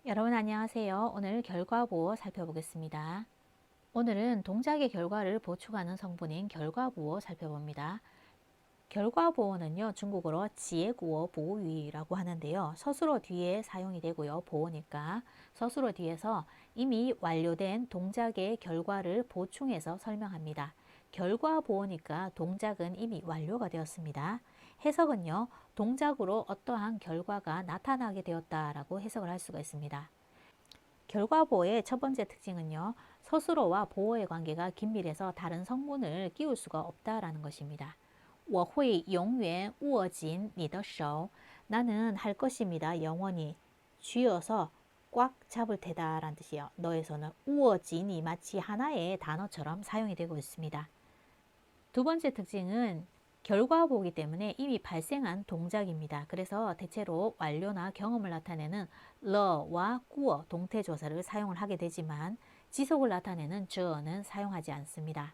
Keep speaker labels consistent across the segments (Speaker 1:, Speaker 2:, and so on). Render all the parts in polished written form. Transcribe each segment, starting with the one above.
Speaker 1: 여러분 안녕하세요. 오늘 결과 보호 살펴보겠습니다. 오늘은 동작의 결과를 보충하는 성분인 결과 보호 살펴봅니다. 결과 보호는요, 중국어로 지혜구어 보호위라고 하는데요. 서술어 뒤에 사용이 되고요. 보호니까 서술어 뒤에서 이미 완료된 동작의 결과를 보충해서 설명합니다. 결과 보호니까 동작은 이미 완료가 되었습니다. 해석은요, 동작으로 어떠한 결과가 나타나게 되었다라고 해석을 할 수가 있습니다. 결과 보호의 첫 번째 특징은요, 서술어와 보호의 관계가 긴밀해서 다른 성분을 끼울 수가 없다라는 것입니다. 我会永远握紧你的手. 나는 할 것입니다. 영원히 쥐어서 꽉 잡을 테다 라는 뜻이에요. 너의 손을 握紧이 마치 하나의 단어처럼 사용이 되고 있습니다. 두 번째 특징은 결과 보기 때문에 이미 발생한 동작입니다. 그래서 대체로 완료나 경험을 나타내는 러와 꾸어 동태조사를 사용을 하게 되지만 지속을 나타내는 저는 사용하지 않습니다.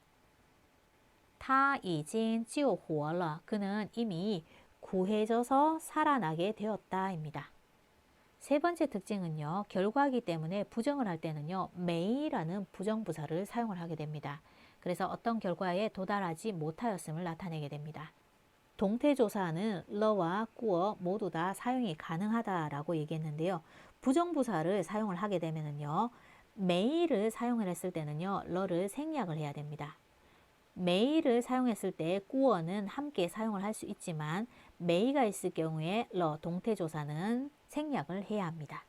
Speaker 1: 他已经救活了. 그는 이미 구해져서 살아나게 되었다 입니다. 세 번째 특징은요, 결과이기 때문에 부정을 할 때는요, 매이라는 부정부사를 사용을 하게 됩니다. 그래서 어떤 결과에 도달하지 못하였음을 나타내게 됩니다. 동태조사는 러와 꾸어 모두 다 사용이 가능하다라고 얘기했는데요. 부정부사를 사용을 하게 되면은요, 매이를 사용을 했을 때는요, 러를 생략을 해야 됩니다. 매이를 사용했을 때 꾸어는 함께 사용을 할 수 있지만 매이가 있을 경우에 러 동태조사는 생략을 해야 합니다.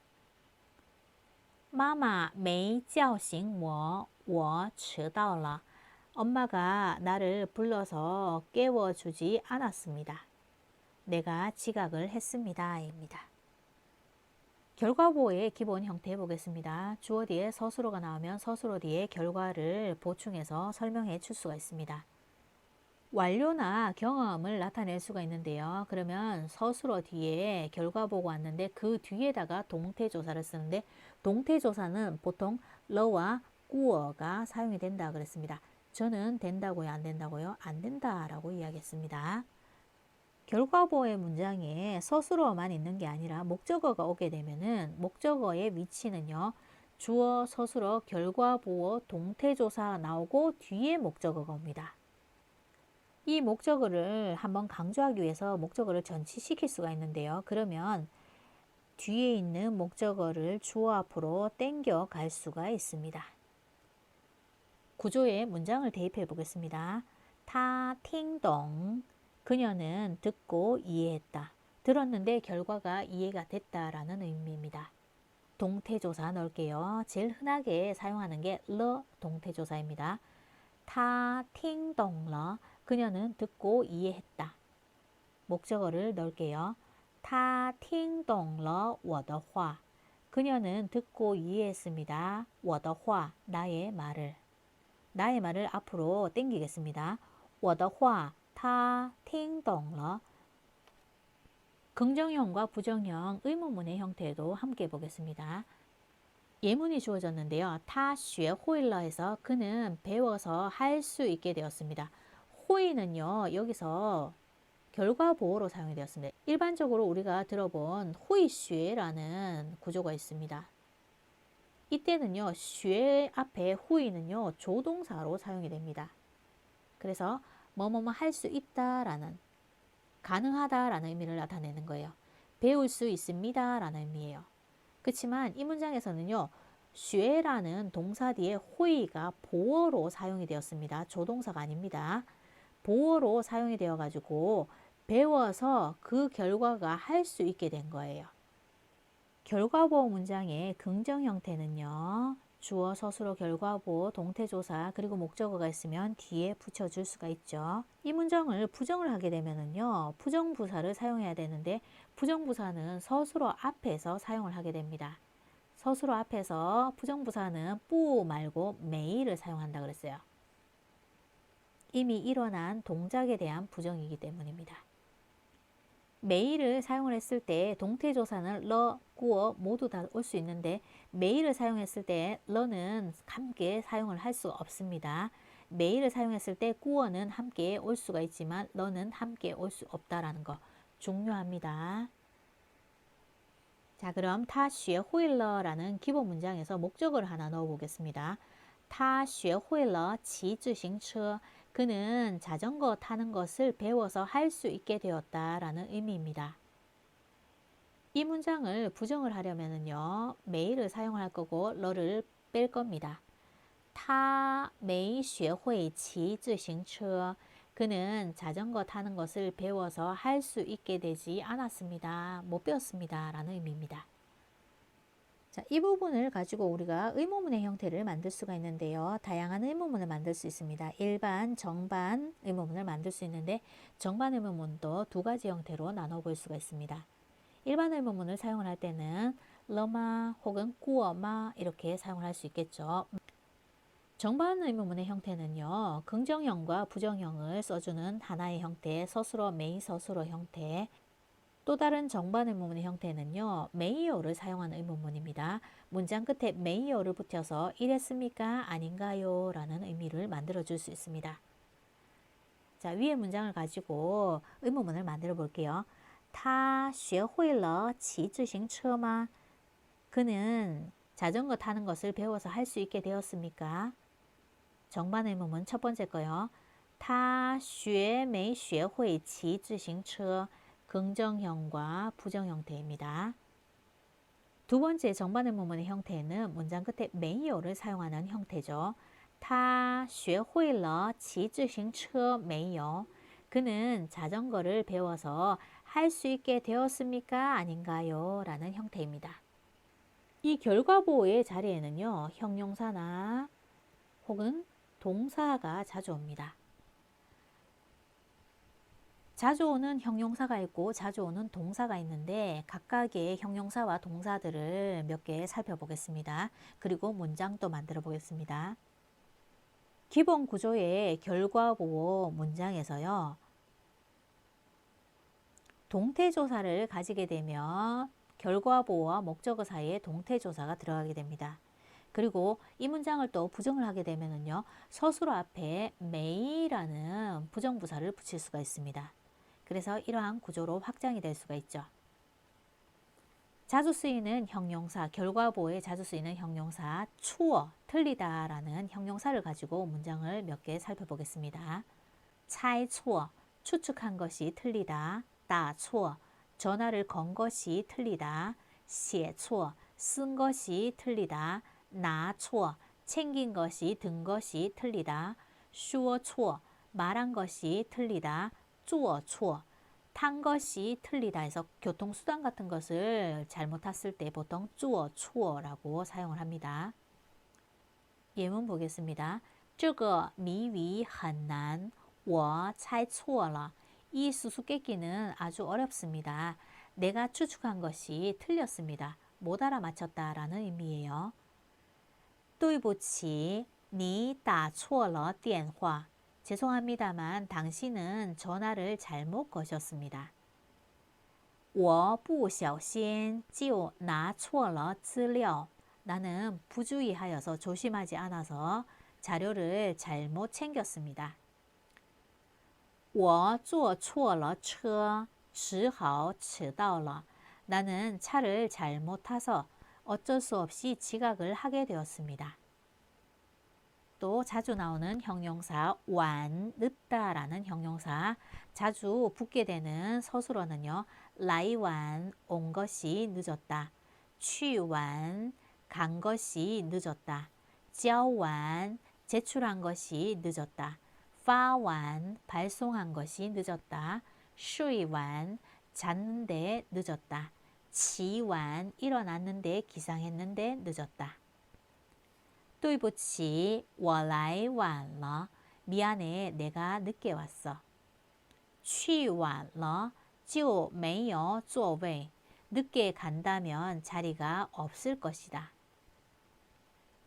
Speaker 1: 妈妈没叫醒我,我迟到了. 엄마가 나를 불러서 깨워주지 않았습니다. 내가 지각을 했습니다. 입니다. 결과보호의 기본 형태 보겠습니다. 주어 뒤에 서술어가 나오면 서술어 뒤에 결과를 보충해서 설명해 줄 수가 있습니다. 완료나 경험을 나타낼 수가 있는데요. 그러면 서술어 뒤에 결과보고 왔는데 그 뒤에다가 동태조사를 쓰는데 동태조사는 보통 러와 꾸어가 사용이 된다 그랬습니다. 저는 된다고요? 안 된다고요? 안 된다라고 이야기했습니다. 결과보호의 문장에 서술어만 있는 게 아니라 목적어가 오게 되면은 목적어의 위치는요. 주어, 서술어, 결과보호, 동태조사 나오고 뒤에 목적어가 옵니다. 이 목적어를 한번 강조하기 위해서 목적어를 전치시킬 수가 있는데요. 그러면 뒤에 있는 목적어를 주어 앞으로 땡겨 갈 수가 있습니다. 구조의 문장을 대입해 보겠습니다. 他听懂. 그녀는 듣고 이해했다. 들었는데 결과가 이해가 됐다라는 의미입니다. 동태조사 넣을게요. 제일 흔하게 사용하는 게 러 동태조사입니다. 他听懂了. 그녀는 듣고 이해했다. 목적어를 넣을게요. 他听懂了我的话. 그녀는 듣고 이해했습니다. 我的话, 나의 말을. 나의 말을 앞으로 당기겠습니다. 我的话他听懂了. 긍정형과 부정형 의문문의 형태도 함께 보겠습니다. 예문이 주어졌는데요. 他学会了 해서 그는 배워서 할 수 있게 되었습니다. 호의는요, 여기서 결과 보호로 사용이 되었습니다. 일반적으로 우리가 들어본 호의쉐라는 구조가 있습니다. 이때는요, 쉐 앞에 후이는요, 조동사로 사용이 됩니다. 그래서 뭐뭐뭐 할 수 있다라는, 가능하다라는 의미를 나타내는 거예요. 배울 수 있습니다 라는 의미예요. 그렇지만 이 문장에서는요, 쉐라는 동사 뒤에 호의가 보어로 사용이 되었습니다. 조동사가 아닙니다. 보어로 사용이 되어 가지고 배워서 그 결과가 할 수 있게 된 거예요. 결과보호 문장의 긍정 형태는요. 주어, 서술어, 결과보호, 동태조사 그리고 목적어가 있으면 뒤에 붙여줄 수가 있죠. 이 문장을 부정을 하게 되면은요. 부정부사를 사용해야 되는데 부정부사는 서술어 앞에서 사용을 하게 됩니다. 서술어 앞에서 부정부사는 뿌 말고 메이를 사용한다 그랬어요. 이미 일어난 동작에 대한 부정이기 때문입니다. 메이를 사용을 했을 때 동태조사는 러, 꾸어 모두 다 올 수 있는데 메이를 사용했을 때 러는 함께 사용을 할 수 없습니다. 메이를 사용했을 때 꾸어는 함께 올 수가 있지만 러는 함께 올 수 없다라는 거 중요합니다. 자, 그럼 他学会了라는 기본 문장에서 목적어를 하나 넣어 보겠습니다. 他学会了骑自行车. 그는 자전거 타는 것을 배워서 할 수 있게 되었다라는 의미입니다. 이 문장을 부정을 하려면요, 메이를 사용할 거고 러를 뺄 겁니다. 他没学会骑自行车. 그는 자전거 타는 것을 배워서 할 수 있게 되지 않았습니다. 못 배웠습니다. 라는 의미입니다. 자, 이 부분을 가지고 우리가 의문문의 형태를 만들 수가 있는데요. 다양한 의문문을 만들 수 있습니다. 일반, 정반 의문문을 만들 수 있는데 정반 의문문도 두 가지 형태로 나눠볼 수가 있습니다. 일반 의문문을 사용을 할 때는 러마 혹은 꾸어마 이렇게 사용을 할 수 있겠죠. 정반 의문문의 형태는요, 긍정형과 부정형을 써주는 하나의 형태, 서술어, 메이 서술어 형태. 또 다른 정반 의문문의 형태는요, 메이어를 사용하는 의문문입니다. 문장 끝에 메이어를 붙여서 이랬습니까? 아닌가요? 라는 의미를 만들어 줄 수 있습니다. 자, 위의 문장을 가지고 의문문을 만들어 볼게요. 他学会了骑自行车吗? 그는 자전거 타는 것을 배워서 할 수 있게 되었습니까? 정반 의문문 첫 번째 거요. 他学没学会骑自行车? 긍정형과 부정 형태입니다. 두 번째 정반 의문문의 형태는 문장 끝에 메이어를 사용하는 형태죠. 他学会了骑自行车没有? 그는 자전거를 배워서 할 수 있게 되었습니까? 아닌가요? 라는 형태입니다. 이 결과보호의 자리에는요, 형용사나 혹은 동사가 자주 옵니다. 자주 오는 형용사가 있고 자주 오는 동사가 있는데 각각의 형용사와 동사들을 몇 개 살펴보겠습니다. 그리고 문장도 만들어 보겠습니다. 기본 구조의 결과보호 문장에서요, 동태조사를 가지게 되면 결과보호와 목적어 사이에 동태조사가 들어가게 됩니다. 그리고 이 문장을 또 부정을 하게 되면요, 서술어 앞에 may라는 부정부사를 붙일 수가 있습니다. 그래서 이러한 구조로 확장이 될 수가 있죠. 자주 쓰이는 형용사, 결과보호에 자주 쓰이는 형용사 추워, 틀리다 라는 형용사를 가지고 문장을 몇 개 살펴보겠습니다.猜错, 추측한 것이 틀리다. 打错, 전화를 건 것이 틀리다. 写错, 쓴 것이 틀리다. 拿错, 챙긴 것이, 든 것이 틀리다. 说错, 말한 것이 틀리다. 做错, 탄 것이 틀리다 해서 교통수단 같은 것을 잘못 탔을 때 보통 做错라고 사용을 합니다. 예문 보겠습니다. 这个谜语很难,我猜错了. 이 수수께끼는 아주 어렵습니다. 내가 추측한 것이 틀렸습니다. 못 알아맞혔다 라는 의미예요. 对不起,你打错了电话. 죄송합니다만 당신은 전화를 잘못 거셨습니다. 我不小心就拿错了资料. 나는 부주의하여서 조심하지 않아서 자료를 잘못 챙겼습니다. 我坐错了车,只好迟到了. 나는 차를 잘못 타서 어쩔 수 없이 지각을 하게 되었습니다. 또 자주 나오는 형용사 완, 늦다 라는 형용사, 자주 붙게 되는 서술어는요, 来晚, 온 것이 늦었다. 去晚, 간 것이 늦었다. 交晚, 제출한 것이 늦었다. 发晚, 발송한 것이 늦었다. 睡晚, 잤는데 늦었다. 起晚, 일어났는데 기상했는데 늦었다. 对不起,我来晚了. 미안해, 내가 늦게 왔어. 去晚了就没有座位. 늦게 간다면 자리가 없을 것이다.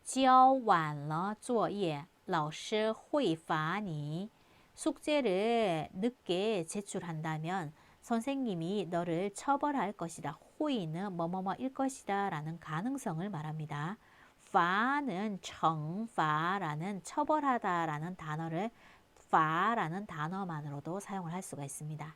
Speaker 1: 交晚了作业,老师会罚你. 숙제를 늦게 제출한다면 선생님이 너를 처벌할 것이다. 호의는 뭐뭐뭐일 것이다 라는 가능성을 말합니다. 파는惩罚라는 처벌하다 라는 단어를 파라는 단어만으로도 사용을 할 수가 있습니다.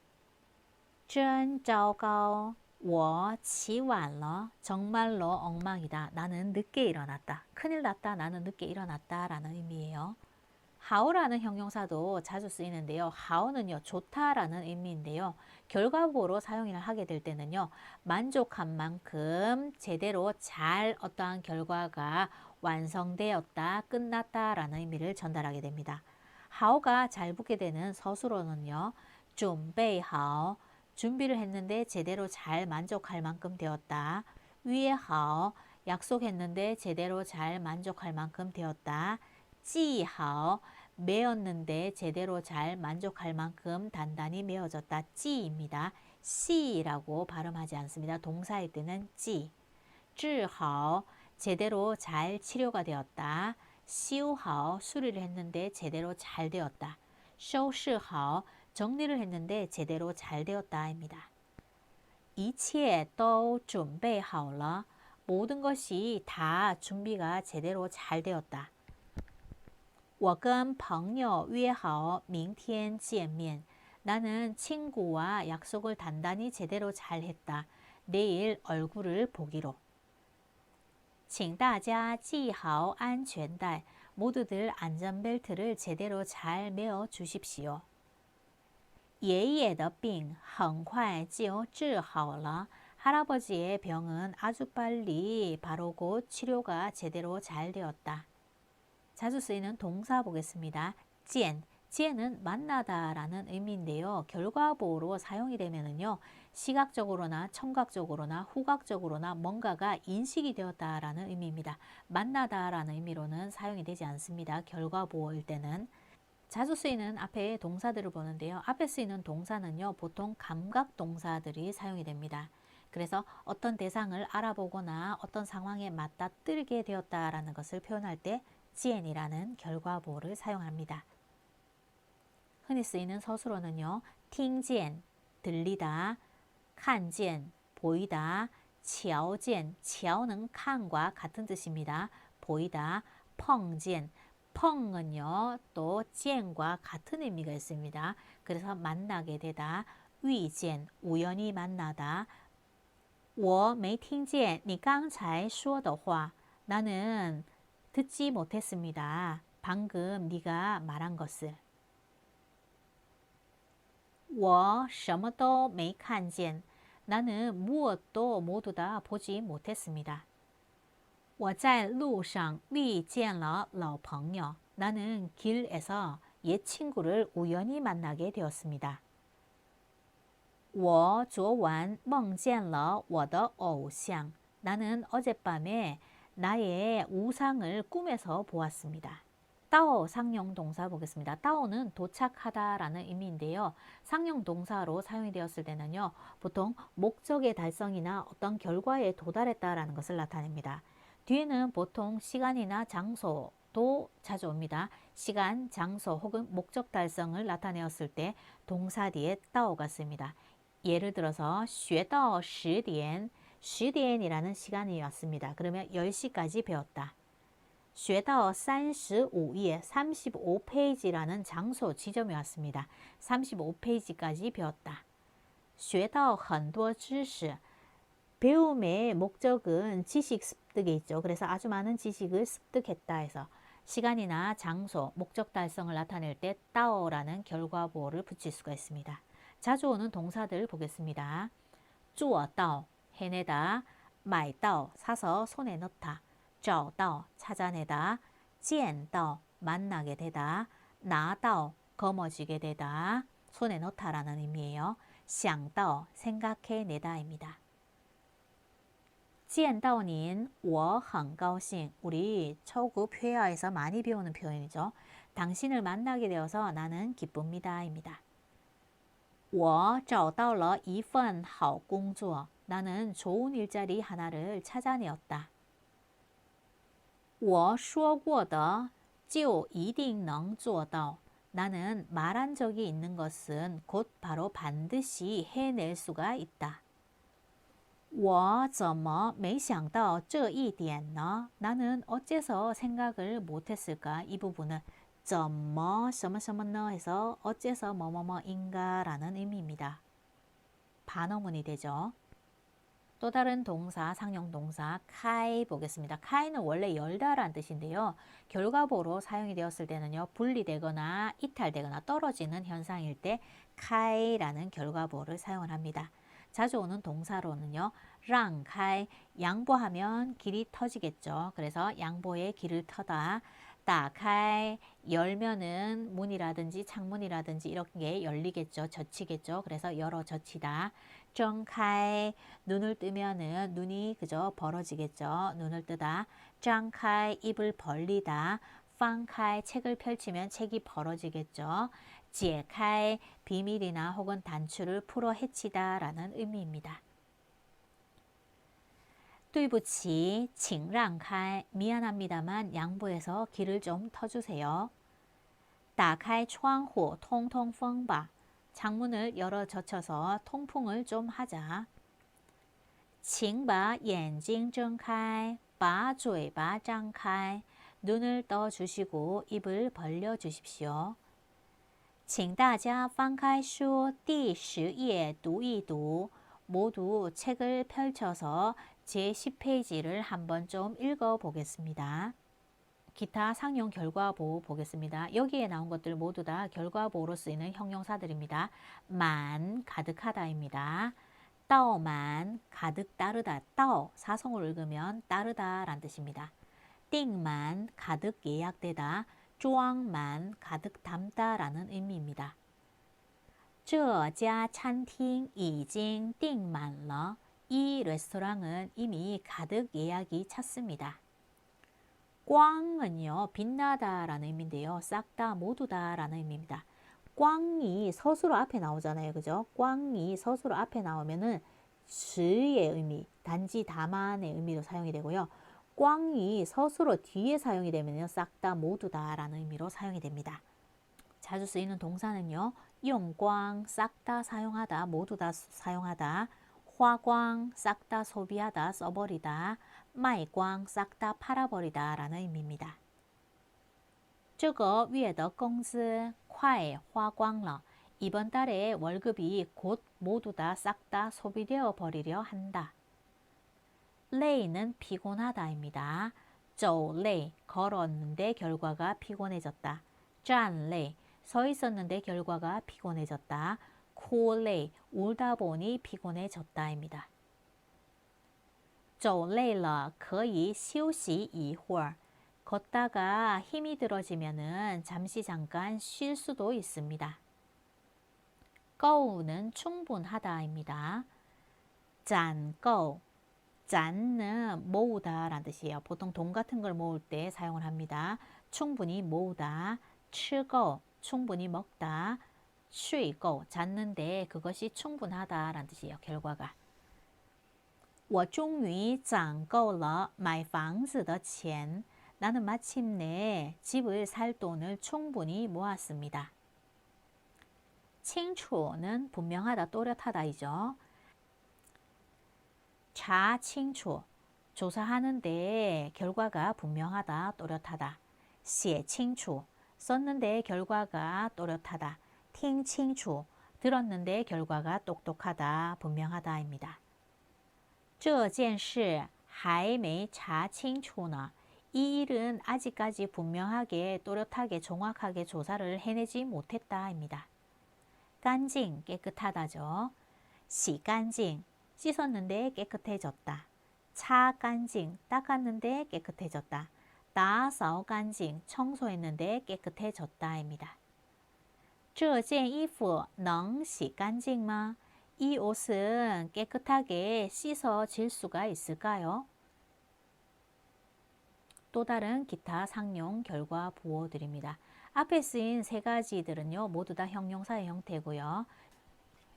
Speaker 1: 真糟糕,我起晚了. 정말로 엉망이다. 나는 늦게 일어났다. 큰일 났다. 나는 늦게 일어났다. 라는 의미예요. how라는 형용사도 자주 쓰이는데요. how는요, 좋다라는 의미인데요. 결과보로 사용을 하게 될 때는요, 만족한 만큼 제대로 잘 어떠한 결과가 완성되었다, 끝났다 라는 의미를 전달하게 됩니다. how가 잘 붙게 되는 서술어는요, 准备好, 준비를 했는데 제대로 잘 만족할 만큼 되었다. 约好, 약속했는데 제대로 잘 만족할 만큼 되었다. 记好, 메었는데 제대로 잘 만족할 만큼 단단히 메어졌다. 찌입니다. 시라고 발음하지 않습니다. 동사일 때는 찌. 治好, 제대로 잘 치료가 되었다. 修好, 수리를 했는데 제대로 잘 되었다. 收拾好, 정리를 했는데 제대로 잘 되었다입니다. 一切都准备好了. 모든 것이 다 준비가 제대로 잘 되었다. 我跟朋友约好明天见面. 나는 친구와 약속을 단단히 제대로 잘 했다. 내일 얼굴을 보기로. 请大家系好安全带. 모두들 안전벨트를 제대로 잘 매어 주십시오. 爷爷的病很快就治好了. 할아버지의 병은 아주 빨리 바로 곧 치료가 제대로 잘 되었다. 자주 쓰이는 동사 보겠습니다. 见, 见은 만나다 라는 의미인데요. 결과보로 사용이 되면은요, 시각적으로나 청각적으로나 후각적으로나 뭔가가 인식이 되었다 라는 의미입니다. 만나다 라는 의미로는 사용이 되지 않습니다. 결과보일 때는. 자주 쓰이는 앞에 동사들을 보는데요. 앞에 쓰이는 동사는요, 보통 감각 동사들이 사용이 됩니다. 그래서 어떤 대상을 알아보거나 어떤 상황에 맞닥뜨리게 되었다라는 것을 표현할 때 지엔이라는 결과보를 사용합니다. 흔히 쓰이는 서술어는요, 听见, 들리다, 看见, 보이다, 瞧见, 瞧는 칸과 같은 뜻입니다. 보이다, 碰见, 펑은요, 또 젠과 같은 의미가 있습니다. 그래서 만나게 되다, 遇见, 우연히 만나다. 我没听见你刚才说的话. 나는 듣지 못했습니다. 방금 네가 말한 것을. 我什么都没看见. 나는 무엇도 모두 다 보지 못했습니다. 我在路上遇见了老朋友. 나는 길에서 옛 친구를 우연히 만나게 되었습니다. 我昨晚梦见了我的偶像. 나는 어젯밤에 나의 우상을 꿈에서 보았습니다. 따오 상용 동사 보겠습니다. 따오는 도착하다 라는 의미인데요. 상용 동사로 사용이 되었을 때는요, 보통 목적의 달성이나 어떤 결과에 도달했다 라는 것을 나타냅니다. 뒤에는 보통 시간이나 장소도 자주 옵니다. 시간, 장소 혹은 목적 달성을 나타내었을 때 동사 뒤에 따오가 씁니다. 예를 들어서 学到10点, 10点이라는 시간이 왔습니다. 그러면 10시까지 배웠다. 学到35页, 35페이지라는 장소 지점이 왔습니다. 35페이지까지 배웠다. 学到很多知识, 배움의 목적은 지식 습득에 있죠. 그래서 아주 많은 지식을 습득했다 해서 시간이나 장소, 목적 달성을 나타낼 때 따오라는 결과보호를 붙일 수가 있습니다. 자주 오는 동사들 보겠습니다. 做到, 해내다, 买到, 사서 손에 넣다, 找到, 찾아내다, 见到, 만나게 되다, 拿到, 거머쥐게 되다, 손에 넣다라는 의미예요. 想到, 생각해내다입니다. 见到您,我很高兴. 우리 초급 회화에서 많이 배우는 표현이죠. 당신을 만나게 되어서 나는 기쁩니다입니다. 我找到了一份好工作. 나는 좋은 일자리 하나를 찾아내었다. 我说过的就一定能做到. 나는 말한 적이 있는 것은 곧 바로 반드시 해낼 수가 있다. 我怎么没想到这一点呢? 나는 어째서 생각을 못했을까? 이 부분은 怎么什么什么呢 해서 어째서 뭐뭐뭐인가 라는 의미입니다. 반어문이 되죠. 또 다른 동사, 상용 동사 카이 보겠습니다. 카이는 원래 열다라는 뜻인데요. 결과보로 사용이 되었을 때는요. 분리되거나 이탈되거나 떨어지는 현상일 때 카이라는 결과보를 사용을 합니다. 자주 오는 동사로는요. 랑 카이, 양보하면 길이 터지겠죠. 그래서 양보의 길을 터다. 따카이, 열면은 문이라든지 창문이라든지 이런 게 열리겠죠. 젖히겠죠. 그래서 열어 젖히다. 정카이, 눈을 뜨면은 눈이 그저 벌어지겠죠. 눈을 뜨다. 짱카이, 입을 벌리다. 빵카이, 책을 펼치면 책이 벌어지겠죠. 지에카이, 비밀이나 혹은 단추를 풀어 헤치다 라는 의미입니다. 对不起, 请让开, 미안합니다만 양보해서 길을 좀 터주세요. 打开窗户通通风吧. 창문을 열어 젖혀서 통풍을 좀 하자. 请把眼睛睁开, 把嘴巴张开. 눈을 떠주시고 입을 벌려 주십시오. 请大家翻开书第10页读一读. 모두 책을 펼쳐서 제10페이지를 한번 좀 읽어보겠습니다. 기타 상용 결과보 보겠습니다. 여기에 나온 것들 모두 다 결과보로 쓰이는 형용사들입니다. 만, 가득하다입니다. 따오만, 가득 따르다. 따오, 사성을 읽으면 따르다 라는 뜻입니다. 띵만, 가득 예약되다. 쭈왕만, 가득 담다 라는 의미입니다. 这家餐厅已经订满了. 이 레스토랑은 이미 가득 예약이 찼습니다. 꽝은요, 빛나다 라는 의미인데요. 싹 다, 모두 다 라는 의미입니다. 꽝이 서술어 앞에 나오잖아요. 그죠? 꽝이 서술어 앞에 나오면은 즈의 의미, 단지 다만의 의미로 사용이 되고요. 꽝이 서술어 뒤에 사용이 되면요. 싹 다, 모두 다 라는 의미로 사용이 됩니다. 자주 쓰이는 동사는요. 용꽝, 싹 다 사용하다, 모두 다 사용하다. 화광, 싹 다 소비하다, 써버리다. 마이광, 싹 다 팔아버리다 라는 의미입니다. 这个月的工资快花光了. 이번 달에 월급이 곧 모두 다 싹 다 소비되어 버리려 한다. 레이는 피곤하다입니다. 走累, 걸었는데 결과가 피곤해졌다. 站累, 서 있었는데 결과가 피곤해졌다. 哭累, 울다 보니 피곤해졌다입니다. 走累了可以休息一会儿. 걷다가 힘이 들어지면은 잠시 잠깐 쉴 수도 있습니다. 够는 충분하다입니다. 攒够, 攒는 모으다 라는 뜻이에요. 보통 돈 같은 걸 모을 때 사용을 합니다. 충분히 모으다. 吃够, 충분히 먹다. 睡够, 잤는데 그것이 충분하다 라는 뜻이에요. 결과가. 我终于攒够了买房子的钱. 나는 마침내 집을 살 돈을 충분히 모았습니다. 清楚는 분명하다, 또렷하다이죠. 查清楚, 조사하는데 결과가 분명하다, 또렷하다. 写清楚, 썼는데 결과가 또렷하다. 听清楚, 들었는데 결과가 똑똑하다, 분명하다입니다. 这件事还没查清楚呢. 이 일은 아직까지 분명하게, 또렷하게, 정확하게 조사를 해내지 못했다입니다. 깐징, 깨끗하다죠. 시 깐징, 씻었는데 깨끗해졌다. 차 깐징, 닦았는데 깨끗해졌다. 다싸오 깐징, 청소했는데 깨끗해졌다입니다. 这件衣服能洗干净吗? 이 옷은 깨끗하게 씻어질 수가 있을까요? 또 다른 기타 상용 결과 부호들입니다. 앞에 쓰인 세 가지들은요, 모두 다 형용사의 형태고요.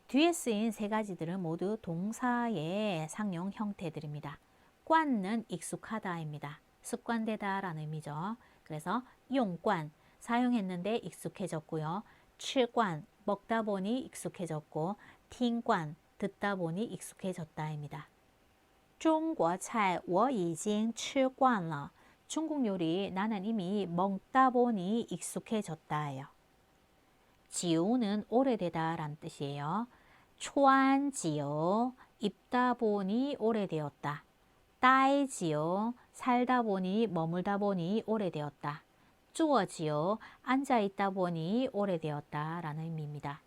Speaker 1: 뒤에 쓰인 세 가지들은 모두 동사의 상용 형태들입니다. 꽌는 익숙하다입니다. 습관되다 라는 의미죠. 그래서 용관, 사용했는데 익숙해졌고요. 吃관, 먹다 보니 익숙해졌고, 听관, 듣다 보니 익숙해졌다입니다. 中国菜我已经吃惯了. 중국 요리 나는 이미 먹다 보니 익숙해졌다예요. 지우는 오래되다 라는 뜻이에요. 川久 입다 보니 오래되었다. 따이지요. 살다 보니 머물다 보니 오래되었다. 坐지요. 앉아있다 보니 오래되었다 라는 의미입니다.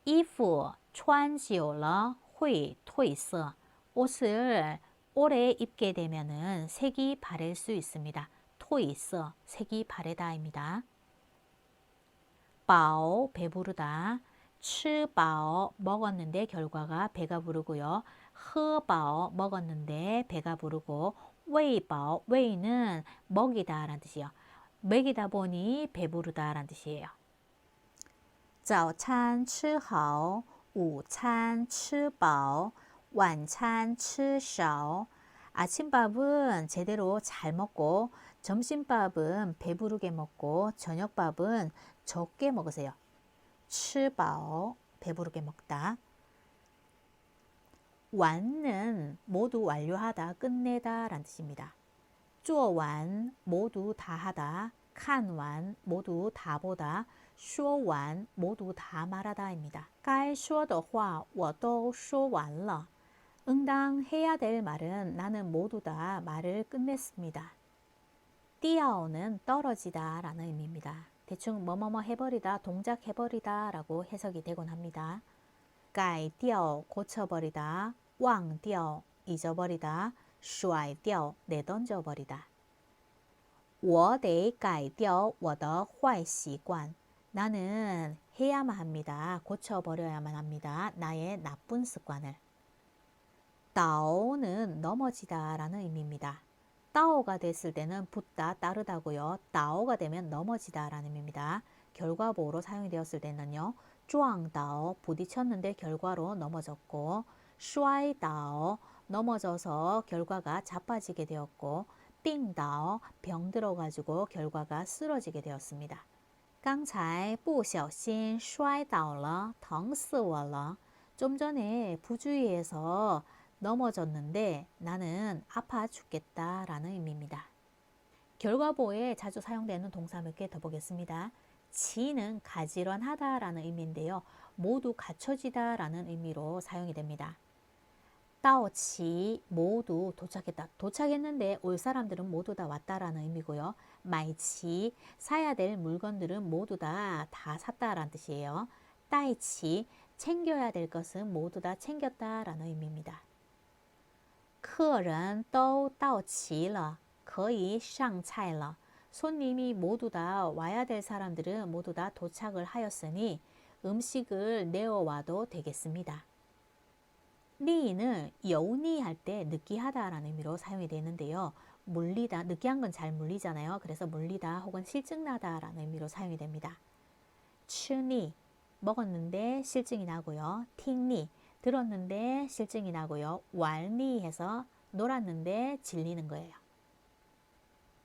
Speaker 1: 衣服穿久了会褪色. 옷을 오래 입게 되면은 색이 바를 수 있습니다. 褪色, 색이 바래다입니다. 饱, 배부르다. 吃饱, 먹었는데 결과가 배가 부르고요. 喝饱, 먹었는데 배가 부르고 喂饱, 왜는 먹이다 라는 뜻이요. 먹이다 보니 배부르다 라는 뜻이에요. 早餐吃好, 午餐吃饱, 晚餐吃少. 아침밥은 제대로 잘 먹고 점심밥은 배부르게 먹고 저녁밥은 적게 먹으세요. 吃饱, 배부르게 먹다. 완은 모두 완료하다, 끝내다 라는 뜻입니다. 做完, 모두 다 하다. 看完, 모두 다 보다. 说完, 모두 다 말하다 입니다. 该说的话我都说完了. 응당해야 될 말은 나는 모두 다 말을 끝냈습니다. 띄어는 떨어지다 라는 의미입니다. 대충 뭐뭐뭐 해버리다, 동작 해버리다 라고 해석이 되곤 합니다. 改掉, 고쳐버리다. 忘掉, 잊어버리다. 甩掉, 내던져버리다. 我得改掉我的坏习惯. 나는 해야만 합니다. 고쳐버려야만 합니다. 나의 나쁜 습관을. 다오는 넘어지다 라는 의미입니다. 다오가 됐을 때는 붙다, 따르다고요. 다오가 되면 넘어지다 라는 의미입니다. 결과보호로 사용이 되었을 때는요. 撞倒, 부딪혔는데 결과로 넘어졌고 摔倒, 넘어져서 결과가 자빠지게 되었고 病倒, 병들어가지고 결과가 쓰러지게 되었습니다. 刚才不小心摔倒了，疼死我了. 좀 전에 부주의해서 넘어졌는데 나는 아파 죽겠다 라는 의미입니다. 결과보호에 자주 사용되는 동사 몇 개 더 보겠습니다. 지는 가지런하다 라는 의미인데요. 모두 갖춰지다 라는 의미로 사용이 됩니다. 到齐, 모두 도착했다. 도착했는데 올 사람들은 모두 다 왔다라는 의미고요. 买齐, 사야 될 물건들은 모두 다 샀다라는 뜻이에요. 带齐, 챙겨야 될 것은 모두 다 챙겼다라는 의미입니다. 客人都到齐了,可以上菜了. 손님이 모두 다 와야 될 사람들은 모두 다 도착을 하였으니 음식을 내어와도 되겠습니다. 니는 여우니할 때 느끼하다라는 의미로 사용이 되는데요. 물리다, 느끼한 건 잘 물리잖아요. 그래서 물리다 혹은 실증나다라는 의미로 사용이 됩니다. 츠니, 먹었는데 실증이 나고요. 팅니, 들었는데 실증이 나고요. 왈니 해서 놀았는데 질리는 거예요.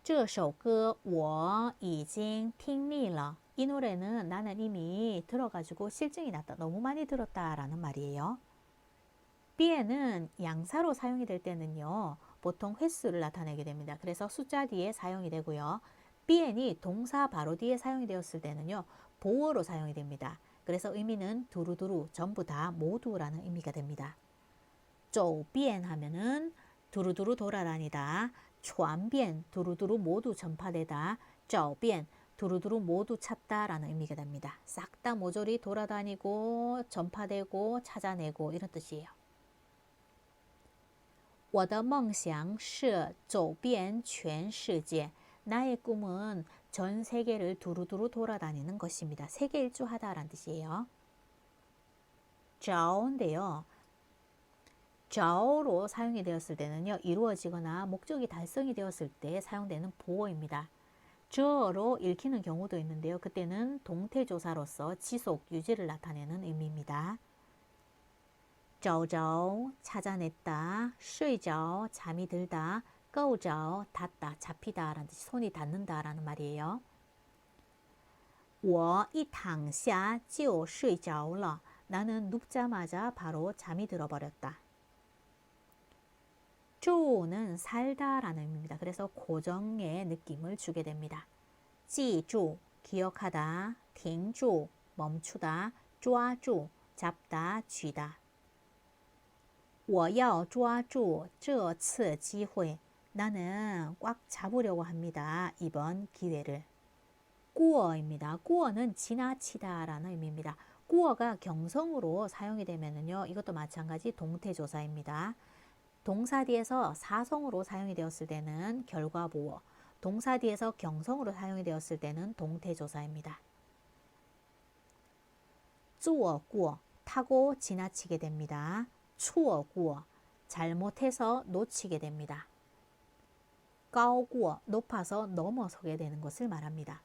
Speaker 1: 这首歌我已经听腻了. 이 노래는 나는 이미 들어가지고 실증이 났다. 너무 많이 들었다라는 말이에요. 비에는 양사로 사용이 될 때는요. 보통 횟수를 나타내게 됩니다. 그래서 숫자 뒤에 사용이 되고요. 비엔이 동사 바로 뒤에 사용이 되었을 때는요. 보어로 사용이 됩니다. 그래서 의미는 두루두루, 전부 다, 모두라는 의미가 됩니다. 走遍 하면은 두루두루 돌아다니다. 传遍 두루두루 모두 전파되다. 找遍 두루두루 모두 찾다라는 의미가 됩니다. 싹 다 모조리 돌아다니고 전파되고 찾아내고 이런 뜻이에요. 我的梦想是走遍全世界. 나의 꿈은 전 세계를 두루두루 돌아다니는 것입니다. 세계 일주하다라는 뜻이에요. 找인데요. 找로 사용이 되었을 때는요. 이루어지거나 목적이 달성이 되었을 때 사용되는 보어입니다. 저로 읽히는 경우도 있는데요. 그때는 동태조사로서 지속, 유지를 나타내는 의미입니다. 找着, 찾아냈다. 睡着, 잠이 들다. 够着, 닿다, 잡히다 라는 뜻이 손이 닿는다 라는 말이에요. 我一躺下就睡着了. 나는 눕자마자 바로 잠이 들어버렸다. 住는 살다 라는 의미입니다. 그래서 고정의 느낌을 주게 됩니다. 记住, 기억하다. 停住, 멈추다. 抓住, 잡다, 쥐다. 我要抓住这次机会. 나는 꽉 잡으려고 합니다. 이번 기회를. 过입니다. 过는 지나치다 라는 의미입니다. 过가 경성으로 사용이 되면은요, 이것도 마찬가지 동태조사입니다. 동사 뒤에서 사성으로 사용이 되었을 때는 결과보어, 동사 뒤에서 경성으로 사용이 되었을 때는 동태조사입니다. 坐过 타고 지나치게 됩니다. 错过 잘못해서 놓치게 됩니다. 高过 높아서 넘어서게 되는 것을 말합니다.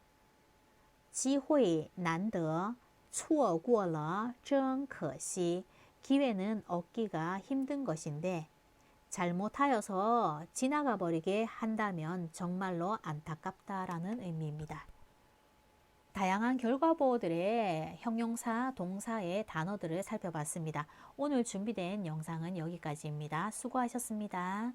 Speaker 1: 机会难得错过了真可惜. 기회는 얻기가 힘든 것인데 잘못하여서 지나가 버리게 한다면 정말로 안타깝다라는 의미입니다. 다양한 결과보어들의 형용사, 동사의 단어들을 살펴봤습니다. 오늘 준비된 영상은 여기까지입니다. 수고하셨습니다.